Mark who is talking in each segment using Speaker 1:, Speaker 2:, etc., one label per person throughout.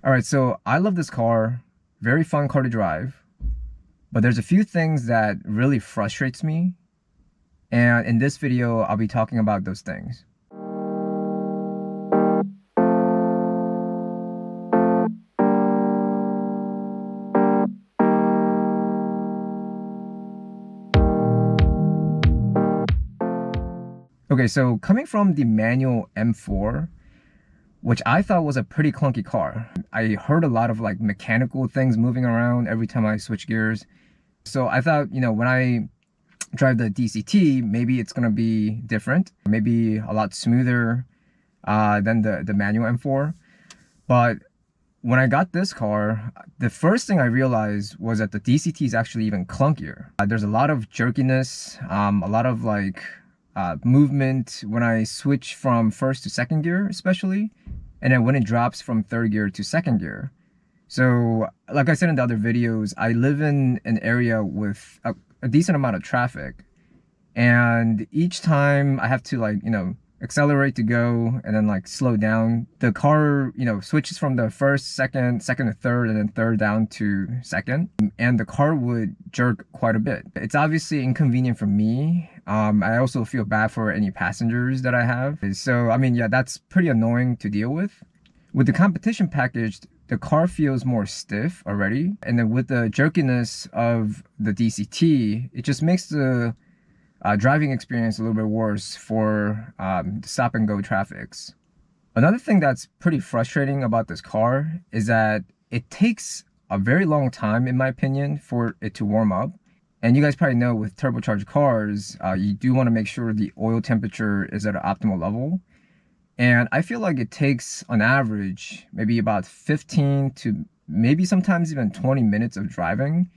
Speaker 1: All right, so I love this car, very fun car to drive, but there's a few things that really frustrates me, and in this video, I'll be talking about those things. Okay, so coming from the manual M4, which I thought was a pretty clunky car. I heard a lot of like mechanical things moving around every time I switch gears. So I thought, when I drive the DCT, maybe it's gonna be different, maybe a lot smoother than the manual M4. But when I got this car, the first thing I realized was that the DCT is actually even clunkier. There's a lot of jerkiness, a lot of like movement when I switch from first to second gear, especially, and then when it drops from third gear to second gear. So, like I said in the other videos, I live in an area with a decent amount of traffic, and each time I have to like, accelerate to go and then like slow down, the car, switches from the first, second to third, and then third down to second, and the car would jerk quite a bit. It's obviously inconvenient for me. I also feel bad for any passengers that I have. So, I mean, yeah, that's pretty annoying to deal with. With the competition package, the car feels more stiff already. And then with the jerkiness of the DCT, it just makes the driving experience a little bit worse for stop and go traffics. Another thing that's pretty frustrating about this car is that it takes a very long time, in my opinion, for it to warm up. And you guys probably know with turbocharged cars, you do want to make sure the oil temperature is at an optimal level. And I feel like it takes, on average, maybe about 15 to maybe sometimes even 20 minutes of driving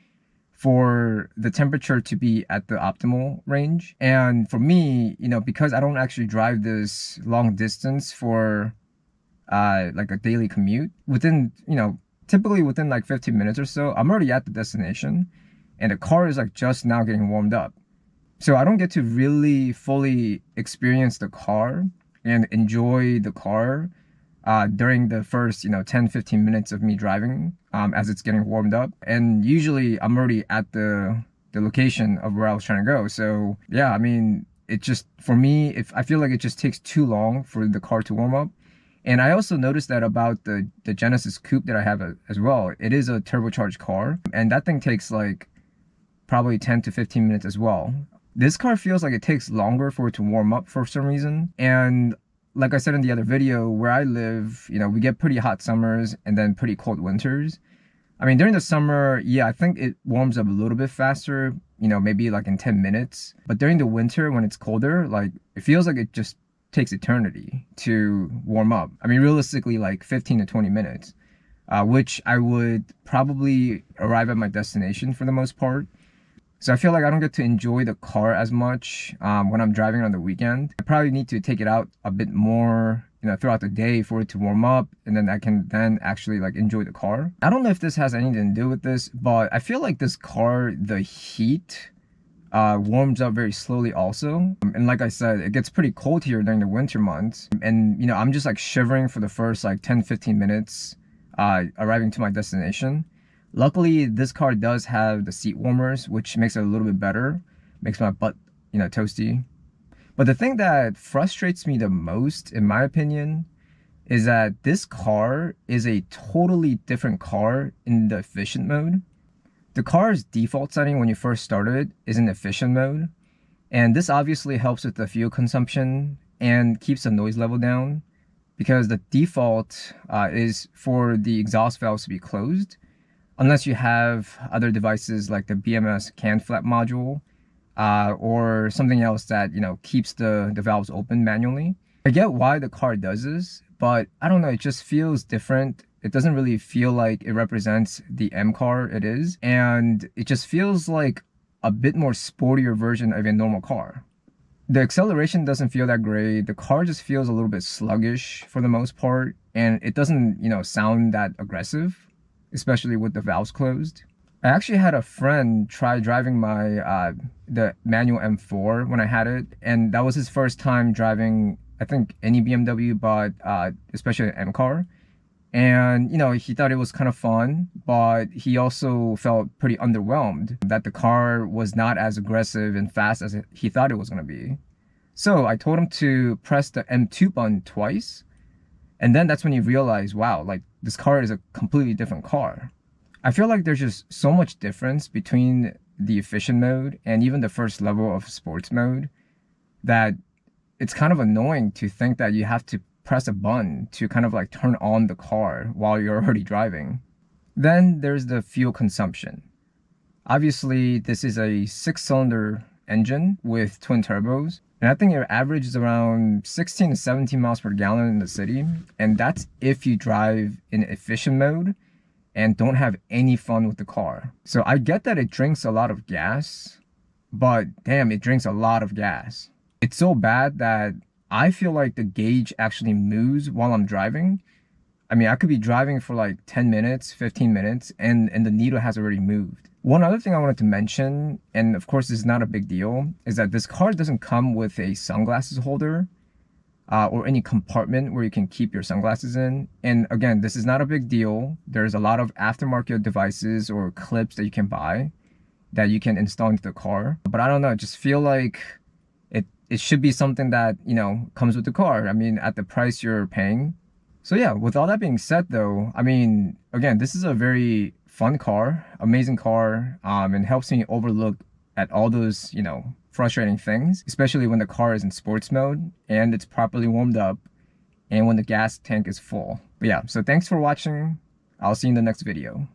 Speaker 1: for the temperature to be at the optimal range. And for me, because I don't actually drive this long distance for like a daily commute, typically within like 15 minutes or so, I'm already at the destination and the car is like just now getting warmed up. So I don't get to really fully experience the car and enjoy the car during the first 10-15 minutes of me driving as it's getting warmed up. And usually I'm already at the location of where I was trying to go. So yeah, I mean, it just, for me, if I feel like it just takes too long for the car to warm up. And I also noticed that about the Genesis Coupe that I have as well. It is a turbocharged car, and that thing takes like probably 10 to 15 minutes as well. This car feels like it takes longer for it to warm up for some reason. And like I said in the other video, where I live, we get pretty hot summers and then pretty cold winters. I mean, during the summer, yeah, I think it warms up a little bit faster, maybe like in 10 minutes. But during the winter, when it's colder, like it feels like it just takes eternity to warm up. I mean, realistically, like 15 to 20 minutes, which I would probably arrive at my destination for the most part. So I feel like I don't get to enjoy the car as much when I'm driving on the weekend. I probably need to take it out a bit more, throughout the day for it to warm up, and then I can then actually like enjoy the car. I don't know if this has anything to do with this, but I feel like this car, the heat warms up very slowly also. And like I said, it gets pretty cold here during the winter months. And, I'm just like shivering for the first like 10-15 minutes arriving to my destination. Luckily, this car does have the seat warmers, which makes it a little bit better, makes my butt, toasty. But the thing that frustrates me the most, in my opinion, is that this car is a totally different car in the efficient mode. The car's default setting when you first start it is in efficient mode, and this obviously helps with the fuel consumption and keeps the noise level down, because the default is for the exhaust valves to be closed, unless you have other devices like the BMS can flap module or something else that keeps the valves open manually. I get why the car does this, but I don't know, it just feels different. It doesn't really feel like it represents the M car it is, and it just feels like a bit more sportier version of a normal car. The acceleration doesn't feel that great. The car just feels a little bit sluggish for the most part, and it doesn't, sound that aggressive, especially with the valves closed. I actually had a friend try driving my the manual M4 when I had it, and that was his 1st time driving, I think, any BMW, but especially an M car. And, he thought it was kind of fun, but he also felt pretty underwhelmed that the car was not as aggressive and fast as he thought it was going to be. So I told him to press the M2 button twice. And then that's when he realized, wow, like this car is a completely different car. I feel like there's just so much difference between the efficient mode and even the first level of sports mode that it's kind of annoying to think that you have to press a button to kind of like turn on the car while you're already driving. Then there's the fuel consumption. Obviously, this is a 6-cylinder engine with twin turbos. And I think your average is around 16 to 17 miles per gallon in the city. And that's if you drive in efficient mode and don't have any fun with the car. So I get that it drinks a lot of gas, but damn, it drinks a lot of gas. It's so bad that I feel like the gauge actually moves while I'm driving. I mean, I could be driving for like 10 minutes, 15 minutes, and the needle has already moved. One other thing I wanted to mention, and of course this is not a big deal, is that this car doesn't come with a sunglasses holder or any compartment where you can keep your sunglasses in. And again, this is not a big deal. There's a lot of aftermarket devices or clips that you can buy that you can install into the car. But I don't know, just feel like it should be something that, comes with the car. I mean, at the price you're paying. So yeah, with all that being said though, I mean, again, this is a very fun car, amazing car, and helps me overlook at all those, frustrating things, especially when the car is in sports mode and it's properly warmed up and when the gas tank is full. But yeah, so thanks for watching. I'll see you in the next video.